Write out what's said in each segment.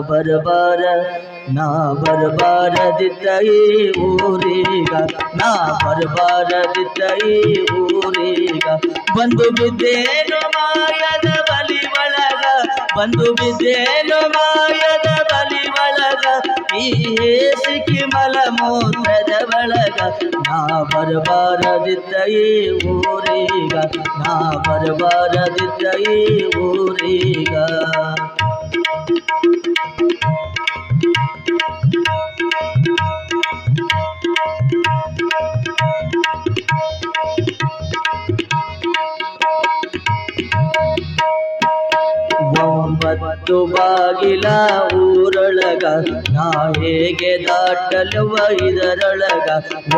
ಬರಬಾರ ನಾ ಬರಬಾರದಿದ್ದ ಈ ಊರೀಗ ನಾ ಬರಬಾರದಿದ್ದ ಈ ಊರೀಗ ಬಂದು ಬಿದ್ದೇನು ಮಾಯದ ಬಲಿ ಒಳಗ ಬಂದು ಬಿದ್ದೇನು ಮಾಯದ ಬಲಿ ಒಳಗ ಈ ಸಿಕ್ಕಿ ಮಲ ಮೂತ್ರದ ಒಳಗ ನಾ ಬರಬಾರದಿದ್ದ ಈ ಊರೀಗ ನಾ ಬರಬಾರದಿದ್ದ ಈ ಊರೀಗ ಒಂಬತ್ತು ಬಾಗಿಲ ಊರೊಳಗ ನಾ ಹೇಗೆ ದಾಟಲುವ ಇದರೊಳಗ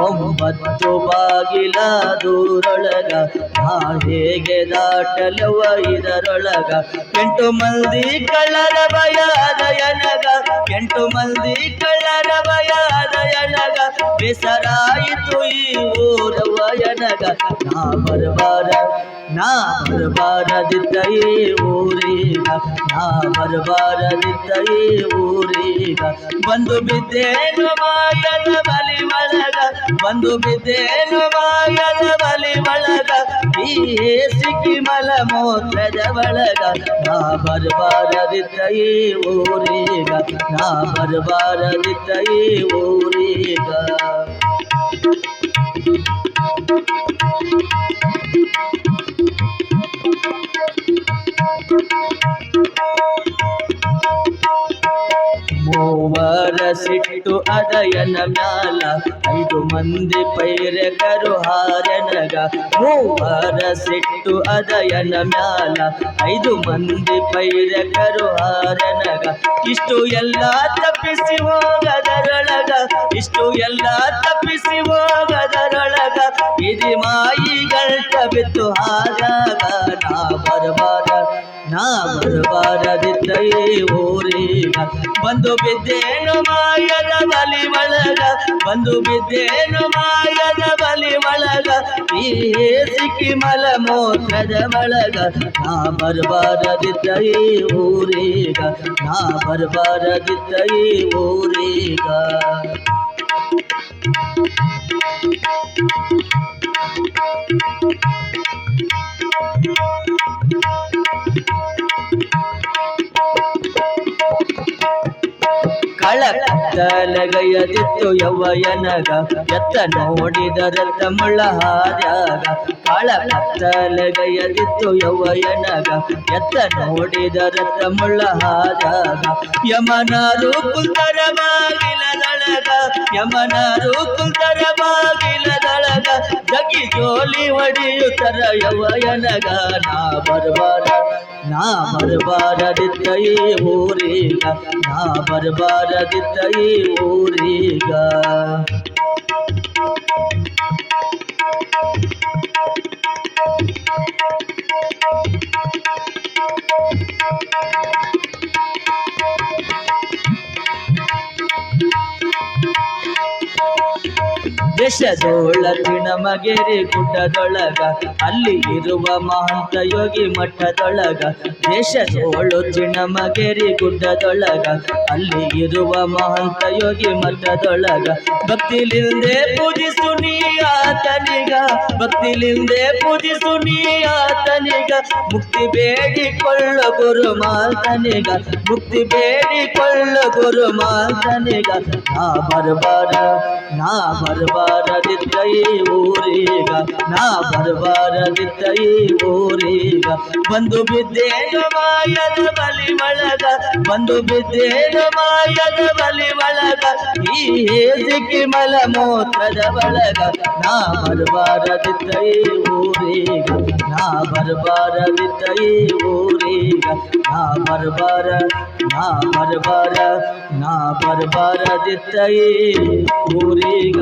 ಒಂಬತ್ತು ಬಾಗಿಲ ದೂರೊಳಗ ನಾ ಹೇಗೆ ದಾಟಲುವ ಇದರೊಳಗ ಎಂಟು ಮಂದಿ ಕಳ್ಳರ ಭಯದ ಎನಗ ಎಂಟು ಮಂದಿ ಕಳ್ಳರ ಭಯದ ಎನಗ ಬೇಸರಾಯಿತು ಈ ಊರವ ಎನಗ ನಾ ಬರಬಾರದಿದ್ದ ಈ ಊರೀಗ ನಾ ಬರಬಾರದಿದ್ದ ಈ ಊರೀಗ ಬಂದು ಬಿದ್ದೇನು ಮಾಯದ ಬಲಿ ಒಳಗ ಬಂದು ಬಿದ್ದೇನು ಮಾಯದ ಬಲಿ ಒಳಗ ಈ ಸಿಕ್ಕಿ ಮಲ ಮೂತ್ರದ ಒಳಗ ನಾ ಬರಬಾರದಿದ್ದ ಈ ಊರೀಗ ನಾ ಬರಬಾರದಿದ್ದ ಈ ಊರೀಗ ಮೂವರ ಸಿಟ್ಟು ಅದಯನ ಮ್ಯಾಲ ಐದು ಮಂದಿ ಪೈರಕರು ಹಾರನಗ ಮೂವರ ಸಿಟ್ಟು ಅದಯನ ಮ್ಯಾಲ ಐದು ಮಂದಿ ಪೈರಕರು ಹಾರನಗ ಇಷ್ಟು ಎಲ್ಲ ತಪ್ಪಿಸಿ ಹೋಗದರೊಳಗ ಇಷ್ಟು ಎಲ್ಲ ತಪ್ಪಿಸಿ ಹೋಗದರೊಳಗ ಇದು ಮಾಯಿಗಳ್ಟ ಬಿತ್ತು ಹಾರಾಗ ನಾ ಬರಬಾರದಿದ್ದ ಈ ಊರೀಗ ಬಂದು ಬಿದ್ದೇನು ಮಾಯದ ಬಲಿ ಒಳಗ ಬಂದು ಬಿದ್ದೇನು ಮಾಯದ ಬಲಿ ಒಳಗ ಈ ಸಿಕ್ಕಿ ಮಲ ಮೂತ್ರದ ಒಳಗ ನಾ ಬರಬಾರದಿದ್ದ ಈ ಊರೀಗ ನಾ ಬರಬಾರದಿದ್ದ ಈ ಊರೀಗ ಕಳಕತ್ತಲಗಯದಿತ್ತು ಯವ್ವಯನಗ ಎತ್ತ ನೋಡಿದರತ್ತ ಮುಳ್ಳ ಹಾದ್ಯಾಗ ಕಳಕತ್ತಲಗಯದಿತ್ತು ಯವ್ವಯನಗ ಎತ್ತ ನೋಡಿದರತ್ತ ಮುಳ್ಳ ಹಾದ್ಯಾಗ ಯಮನರು ಕುಂತರ ಬಾಗಿಲದೊಳಗ ಯಮನರು ಕುಂತರ ಬಾಗಿಲದೊಳಗ ಜಗಿ ಜೋಲಿ ಹೊಡೆಯುತ್ತರ ಯವ್ವಯನಗ ನಾ ಬರಬಾರದಿದ್ದ ಈ ಊರೀಗ ನಾ ಬರಬಾರದಿದ್ದ ಈ ಊರೀಗ ದೇಶದೋಳ ತಿಣಮಗೆರೆ ಗುಡ್ಡದೊಳಗ ಅಲ್ಲಿ ಇರುವ ಮಹಂತ ಯೋಗಿ ಮಠದೊಳಗ ದೇಶದೋಳು ತಿಣಮಗೆರೆ ಗುಡ್ಡದೊಳಗ ಅಲ್ಲಿ ಇರುವ ಮಹಂತ ಯೋಗಿ ಮಠದೊಳಗ ಭಕ್ತಿಲಿಂದೆ ಪೂಜಿಸು ನೀ ಆತನಿಗ ಭಕ್ತಿಲಿಂದೆ ಪೂಜಿಸು ನೀ ಆತನಿಗ ಮುಕ್ತಿ ಬೇಡಿಕೊಳ್ಳ ಗುರು ಮಾತನಿಗ ಮುಕ್ತಿ ಬೇಡಿಕೊಳ್ಳ ಗುರು ಮಾತನಿಗ ನಾ ಬರಬಾರದಿದ್ದ ಈ ಊರೀಗ ನಾ ಬರಬಾರದಿದ್ದ ಈ ಊರೀಗ ಬಂದು ಬಿದ್ದೇನು ಮಾಯದ ಬಲಿ ಒಳಗ ಬಂದು ಬಿದ್ದೇನು ಮಾಯದ ಬಲಿ ಒಳಗ ಈ ಸಿಕ್ಕಿ ಮಲ ಮೂತ್ರದ ಒಳಗ ನಾ ಬರಬಾರದಿದ್ದ ಈ ಊರೀಗ ನಾ ಬರಬಾರದಿದ್ದ ಈ ಊರೀಗ ನಾ ಬರಬಾರದಿದ್ದ ಈ ಊರೀಗ